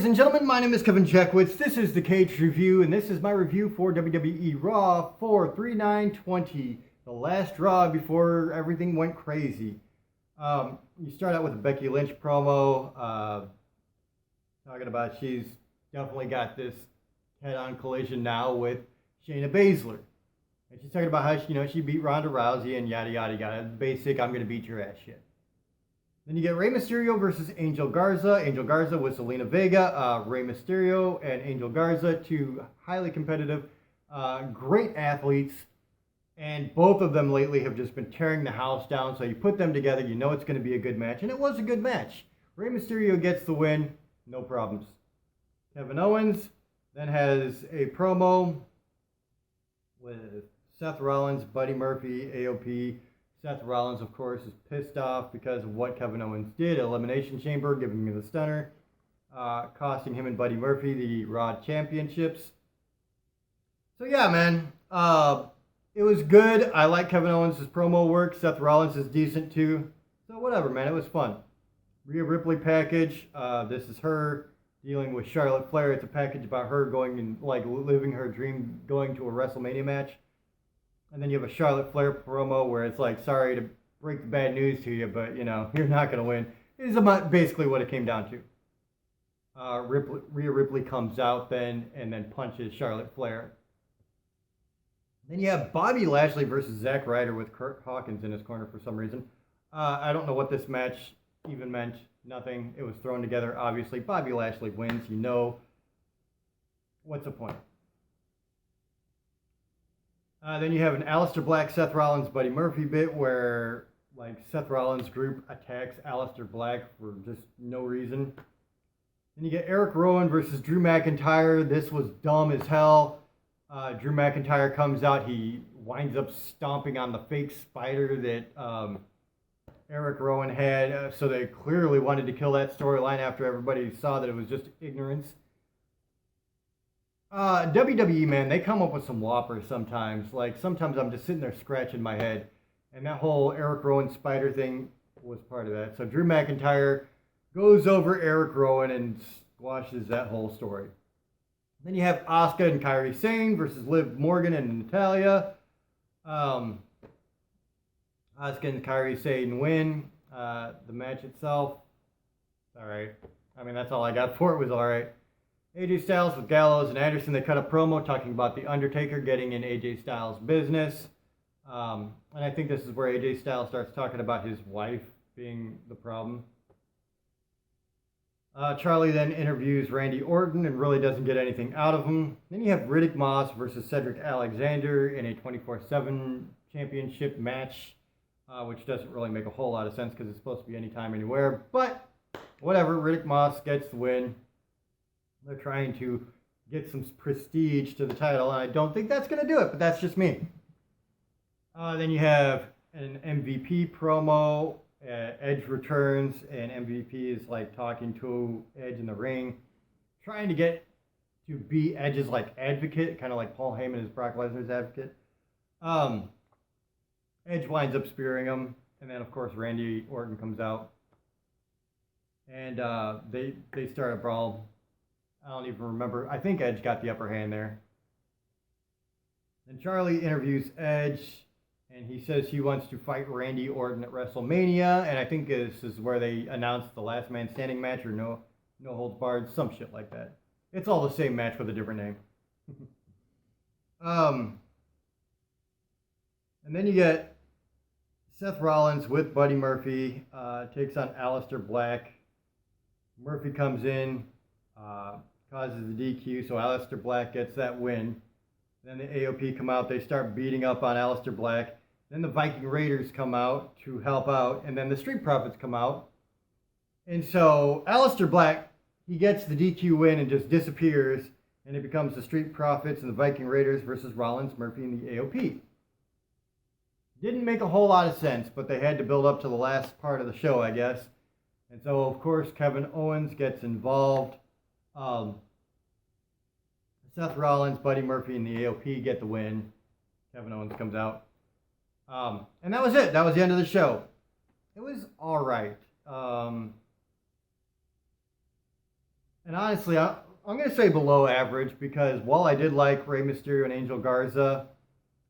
and gentlemen, my name is Kevin Jackwitz. This is the Kaged Review, and this is my review for WWE Raw for 3/9/20, the last Raw before everything went crazy. You start out with a Becky Lynch promo, talking about she's definitely got this head-on collision now with Shayna Baszler. And she's talking about how she beat Ronda Rousey and yada yada yada. Basic, I'm gonna beat your ass shit. Then you get Rey Mysterio versus Angel Garza. Angel Garza with Zelina Vega. Rey Mysterio and Angel Garza, two highly competitive, great athletes. And both of them lately have just been tearing the house down. So you put them together, you know it's going to be a good match. And it was a good match. Rey Mysterio gets the win. No problems. Kevin Owens then has a promo with Seth Rollins, Buddy Murphy, AOP. Seth Rollins, of course, is pissed off because of what Kevin Owens did. Elimination Chamber, giving me the stunner, costing him and Buddy Murphy the Raw championships. So yeah, man, it was good. I like Kevin Owens' promo work. Seth Rollins is decent too. So whatever, man, it was fun. Rhea Ripley package. This is her dealing with Charlotte Flair. It's a package about her going and living her dream, going to a WrestleMania match. And then you have a Charlotte Flair promo where it's like, sorry to break the bad news to you, but, you're not going to win. It is basically what it came down to. Rhea Ripley comes out then and then punches Charlotte Flair. Then you have Bobby Lashley versus Zack Ryder with Kurt Hawkins in his corner for some reason. I don't know what this match even meant. Nothing. It was thrown together, obviously. Bobby Lashley wins. What's the point? Then you have an Aleister Black, Seth Rollins, Buddy Murphy bit where Seth Rollins' group attacks Aleister Black for just no reason. Then you get Eric Rowan versus Drew McIntyre. This was dumb as hell. Drew McIntyre comes out. He winds up stomping on the fake spider that Eric Rowan had. So they clearly wanted to kill that storyline after everybody saw that it was just ignorance. WWE, man, they come up with some whoppers sometimes. Sometimes I'm just sitting there scratching my head. And that whole Eric Rowan spider thing was part of that. So Drew McIntyre goes over Eric Rowan and squashes that whole story. Then you have Asuka and Kairi Sane versus Liv Morgan and Natalya. Asuka and Kairi Sane win. The match itself, alright. I mean, that's all I got for it. Was alright. AJ Styles with Gallows and Anderson, they cut a promo talking about The Undertaker getting in AJ Styles' business. And I think this is where AJ Styles starts talking about his wife being the problem. Charlie then interviews Randy Orton and really doesn't get anything out of him. Then you have Riddick Moss versus Cedric Alexander in a 24/7 championship match, which doesn't really make a whole lot of sense because it's supposed to be anytime, anywhere. But whatever, Riddick Moss gets the win. They're trying to get some prestige to the title, and I don't think that's going to do it, but that's just me. Then you have an MVP promo. Edge returns, and MVP is talking to Edge in the ring, trying to get to be Edge's advocate, kind of like Paul Heyman is Brock Lesnar's advocate. Edge winds up spearing him, and then of course Randy Orton comes out, and they start a brawl. I don't even remember. I think Edge got the upper hand there. Then Charlie interviews Edge, and he says he wants to fight Randy Orton at WrestleMania, and I think this is where they announced the Last Man Standing match, or no holds barred, some shit like that. It's all the same match with a different name. And then you get Seth Rollins with Buddy Murphy, takes on Aleister Black. Murphy comes in, causes the DQ, so Aleister Black gets that win. Then the AOP come out, they start beating up on Aleister Black. Then the Viking Raiders come out to help out, and then the Street Profits come out. And so Aleister Black, he gets the DQ win and just disappears, and it becomes the Street Profits and the Viking Raiders versus Rollins, Murphy, and the AOP. Didn't make a whole lot of sense, but they had to build up to the last part of the show, I guess. And so, of course, Kevin Owens gets involved. Seth Rollins, Buddy Murphy, and the AOP get the win. Kevin Owens comes out. And that was it. That was the end of the show. It was all right. And honestly, I'm going to say below average because while I did like Rey Mysterio and Angel Garza,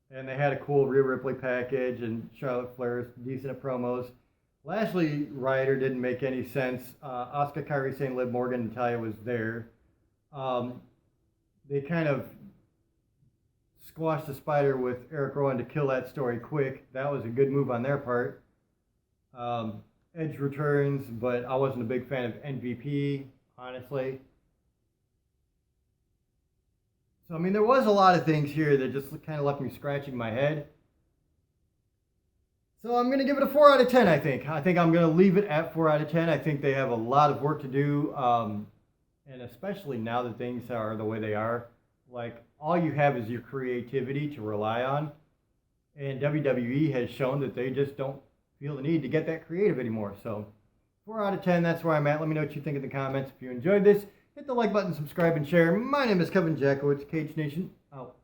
and they had a cool Rhea Ripley package and Charlotte Flair's decent at promos, Lashley Ryder didn't make any sense. Asuka, Kairi Sane, Liv Morgan, and Talia was there. They kind of squashed the spider with Eric Rowan to kill that story quick. That was a good move on their part. Edge returns, but I wasn't a big fan of MVP, honestly. So, I mean, there was a lot of things here that just kind of left me scratching my head. So I'm going to give it a 4 out of 10, I think. I think I'm going to leave it at 4 out of 10. I think they have a lot of work to do, and especially now that things are the way they are. Like, all you have is your creativity to rely on. And WWE has shown that they just don't feel the need to get that creative anymore. So 4 out of 10, that's where I'm at. Let me know what you think in the comments. If you enjoyed this, hit the like button, subscribe, and share. My name is Kevin Jackowitz, Kaged Nation, out.